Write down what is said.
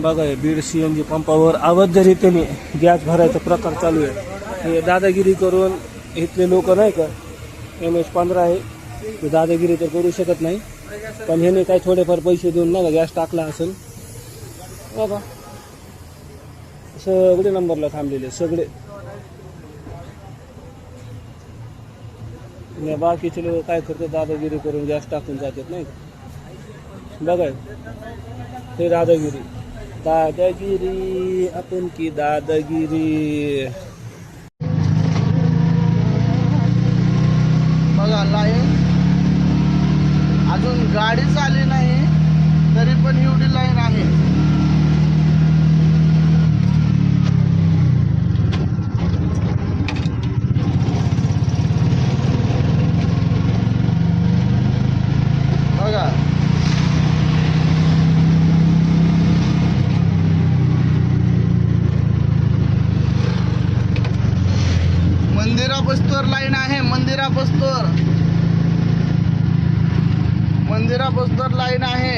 बघा हे बीड CNG पंपावर अवैधरित्याने गॅस भरायचा प्रकार चालू आहे. हे दादागिरी करून इथले लोक नाही का MS-15 आहे ते दादागिरी तर करू शकत नाही, पण ह्याने काही थोडेफार पैसे देऊन नाही का गॅस टाकला असेल. बघा सगळे नंबरला थांबलेले सगळे. बाकीचे लोक काय करतात दादागिरी करून गॅस टाकून जातात नाही का. बघा हे दादागिरी दादागिरी आपण की दादागिरी. बघा लाईन अजून गाडीच आली नाही तरी पण एवढी लाईन आहे. बघा मंदिरापासून लाईन आहे. मंदिरापासून लाईन आहे.